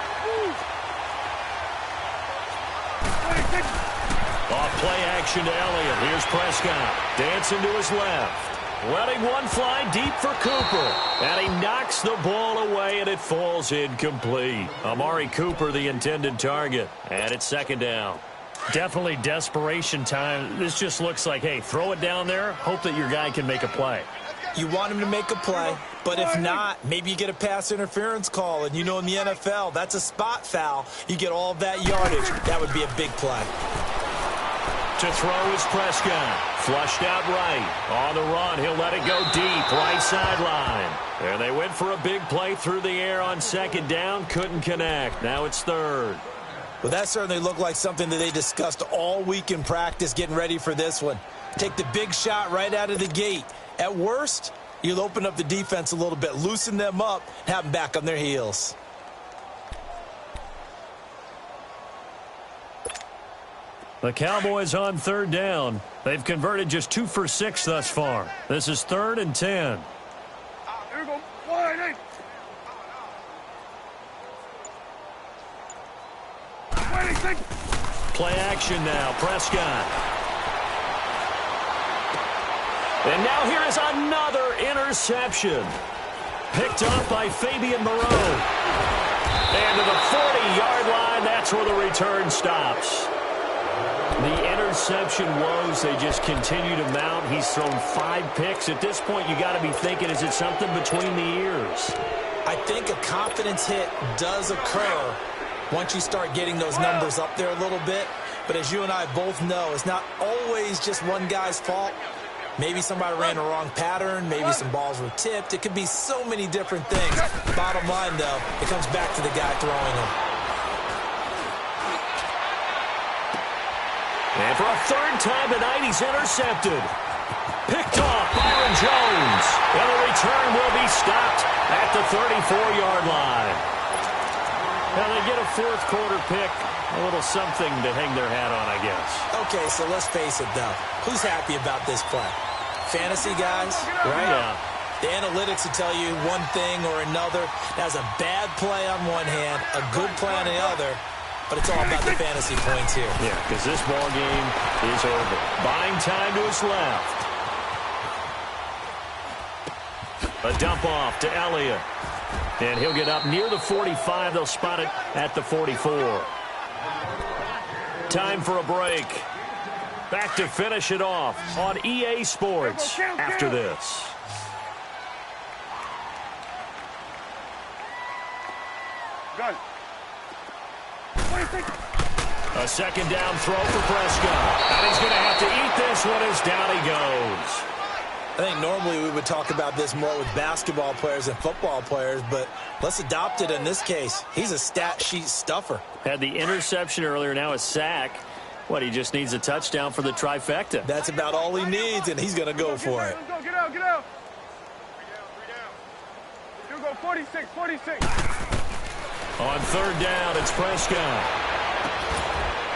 Off Play action to Elliott. Here's Prescott. Dancing to his left. Letting one fly deep for Cooper. And he knocks the ball away, and it falls incomplete. Amari Cooper, the intended target. And it's second down. Definitely desperation time. This just looks like, hey, throw it down there, hope that your guy can make a play. You want him to make a play, but if not, maybe you get a pass interference call. And you know in the NFL, that's a spot foul. You get all of that yardage. That would be a big play. To throw is Prescott. Flushed out right. On the run, he'll let it go deep. Right sideline. And they went for a big play through the air on second down. Couldn't connect. Now it's third. Well, that certainly looked like something that they discussed all week in practice getting ready for this one. Take the big shot right out of the gate. At worst, you'll open up the defense a little bit, loosen them up, and have them back on their heels. The Cowboys on third down. They've converted just 2 for 6 thus far. This is 3rd and 10. Here we go. Wide eight. Play action now. Prescott. And now here is another interception. Picked up by Fabian Moreau. And to the 40-yard line, that's where the return stops. The interception woes, they just continue to mount. He's thrown 5 picks. At this point, you got to be thinking, is it something between the ears? I think a confidence hit does occur once you start getting those numbers up there a little bit. But as you and I both know, it's not always just one guy's fault. Maybe somebody ran a wrong pattern. Maybe some balls were tipped. It could be so many different things. Bottom line, though, it comes back to the guy throwing them. And for a 3rd time tonight, he's intercepted. Picked off Byron Jones. And the return will be stopped at the 34-yard line. Now they get a 4th quarter pick. A little something to hang their hat on, I guess. Okay, so let's face it, though. Who's happy about this play? Fantasy guys, right? Yeah. The analytics will tell you one thing or another. That's a bad play on one hand, a good play on the other. But it's all about the fantasy points here. Yeah, because this ball game is over. Buying time to his left. A dump off to Elliott. And he'll get up near the 45. They'll spot it at the 44. Time for a break. Back to finish it off on EA Sports after this. Good. A 2nd down throw for Prescott. And he's going to have to eat this one as down he goes. I think normally we would talk about this more with basketball players and football players, but let's adopt it in this case. He's a stat sheet stuffer. Had the interception earlier, now a sack. What, he just needs a touchdown for the trifecta. That's about all he needs, and he's going to go for it. Let's go, get out, get out. 3 down. Here we go, 46, 46. On 3rd down, it's Prescott.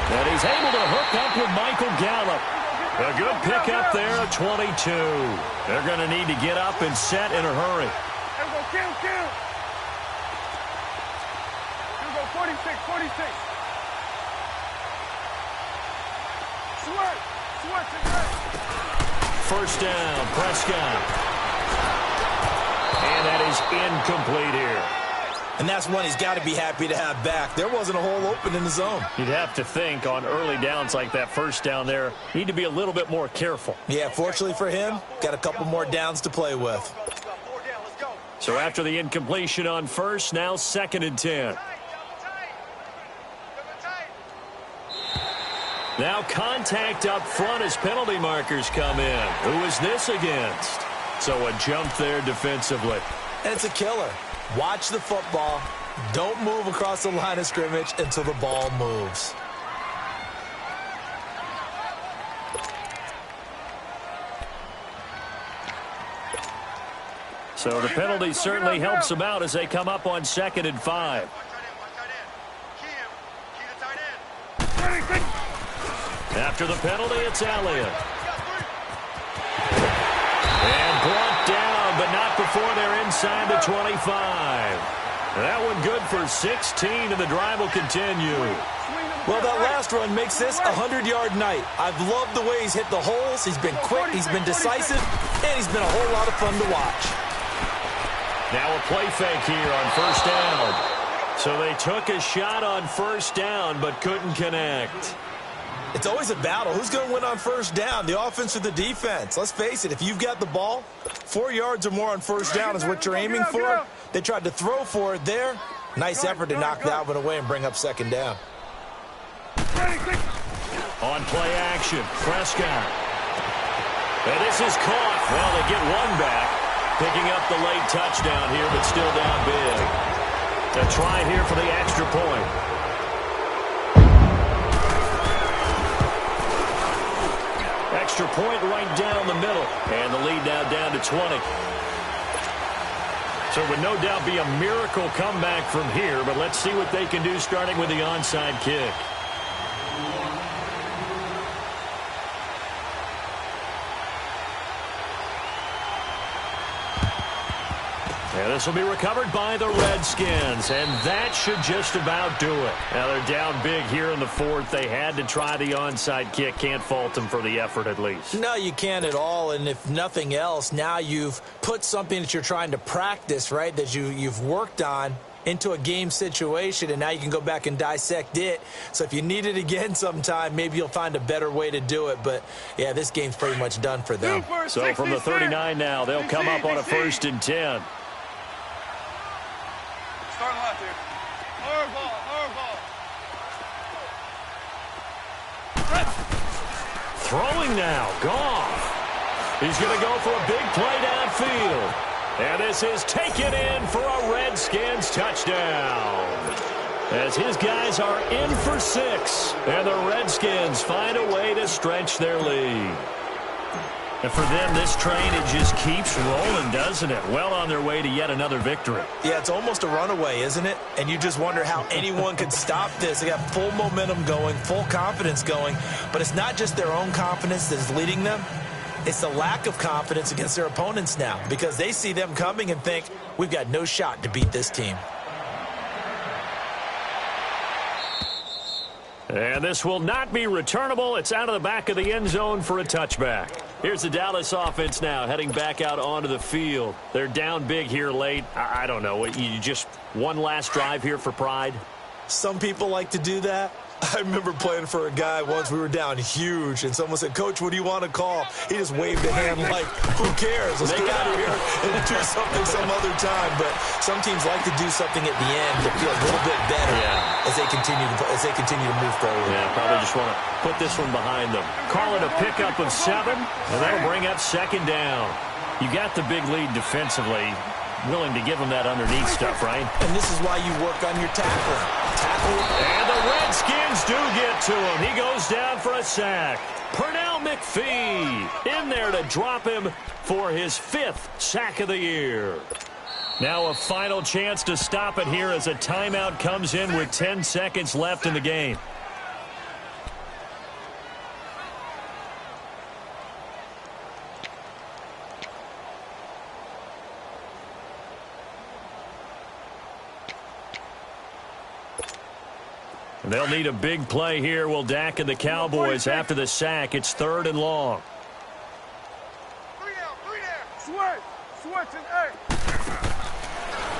And he's able to hook up with Michael Gallup. A good pickup there at 22. They're going to need to get up and set in a hurry. Here we go, kill. Here we go, 46, 46. Sweat, First down, Prescott. And that is incomplete here. And that's one he's got to be happy to have back. There wasn't a hole open in the zone. You'd have to think on early downs like that first down there, need to be a little bit more careful. Yeah, fortunately for him, got a couple more downs to play with. So after the incompletion on first, now 2nd and 10. Now contact up front as penalty markers come in. Who is this against? So a jump there defensively. And it's a killer. Watch the football. Don't move across the line of scrimmage until the ball moves. So the penalty certainly helps them out as they come up on 2nd and 5. After the penalty, it's Elliott. And brought down, but not before they're inside the 25. That one good for 16, and the drive will continue. Well, that last run makes this a 100-yard night. I've loved the way he's hit the holes. He's been quick, he's been decisive, and he's been a whole lot of fun to watch. Now a play fake here on first down. So they took a shot on first down but couldn't connect. It's always a battle. Who's going to win on first down, the offense or the defense? Let's face it, if you've got the ball, 4 yards or more on first down is what you're aiming for. They tried to throw for it there. Nice effort to knock that one away and bring up second down. On play action, Prescott. And this is caught. Well, they get one back. Picking up the late touchdown here, but still down big. A try here for the extra point. Extra point right down the middle. And the lead now down to 20. So it would no doubt be a miracle comeback from here, but let's see what they can do starting with the onside kick. And this will be recovered by the Redskins, and that should just about do it. Now they're down big here in the fourth. They had to try the onside kick. Can't fault them for the effort at least. No, you can't at all, and if nothing else, now you've put something that you're trying to practice, right, that you've worked on into a game situation, and now you can go back and dissect it. So if you need it again sometime, maybe you'll find a better way to do it. But, yeah, this game's pretty much done for them. So from the 39 now, they'll come up on a 1st and 10. Starting left here. Lower ball. Throwing now, Goff. He's going to go for a big play downfield. And this is taken in for a Redskins touchdown. As his guys are in for 6. And the Redskins find a way to stretch their lead. And for them, this train, it just keeps rolling, doesn't it? Well on their way to yet another victory. Yeah, it's almost a runaway, isn't it? And you just wonder how anyone could stop this. They got full momentum going, full confidence going. But it's not just their own confidence that's leading them. It's the lack of confidence against their opponents now, because they see them coming and think, we've got no shot to beat this team. And this will not be returnable. It's out of the back of the end zone for a touchback. Here's the Dallas offense now heading back out onto the field. They're down big here late. I don't know. You just one last drive here for pride? Some people like to do that. I remember playing for a guy once. We were down huge, and someone said, Coach, what do you want to call? He just waved a hand like, who cares? Let's get out of here and do something some other time. But some teams like to do something at the end to feel a little bit better as they continue to move forward. Yeah, probably just want to put this one behind them. Call it a pickup of 7, and that'll bring up second down. You got the big lead defensively. Willing to give him that underneath stuff, right? And this is why you work on your tackle. And the Redskins do get to him. He goes down for a sack. Pernell McPhee in there to drop him for his 5th sack of the year. Now a final chance to stop it here as a timeout comes in with 10 seconds left in the game. They'll need a big play here. Will Dak and the Cowboys after the sack. It's 3rd and long. 3 down. Switch and 8.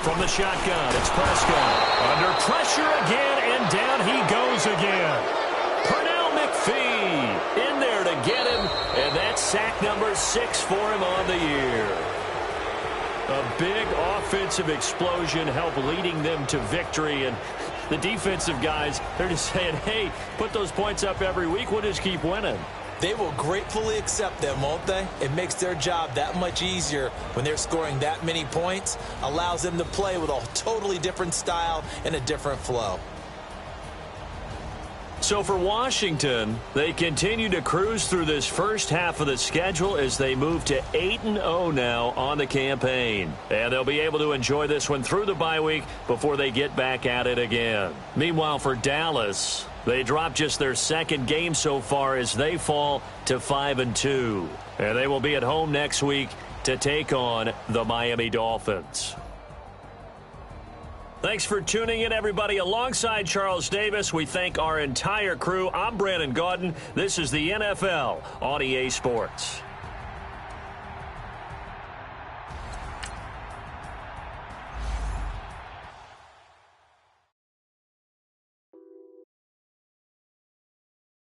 From the shotgun, it's Prescott. Under pressure again, and down he goes again. Pernell McPhee in there to get him, and that's sack number 6 for him on the year. A big offensive explosion helped leading them to victory, and the defensive guys, they're just saying, hey, put those points up every week. We'll just keep winning. They will gratefully accept them, won't they? It makes their job that much easier when they're scoring that many points. Allows them to play with a totally different style and a different flow. So for Washington, they continue to cruise through this first half of the schedule as they move to 8-0 now on the campaign. And they'll be able to enjoy this one through the bye week before they get back at it again. Meanwhile, for Dallas, they dropped just their 2nd game so far as they fall to 5-2. And they will be at home next week to take on the Miami Dolphins. Thanks for tuning in, everybody. Alongside Charles Davis, we thank our entire crew. I'm Brandon Gaudin. This is the NFL on EA Sports.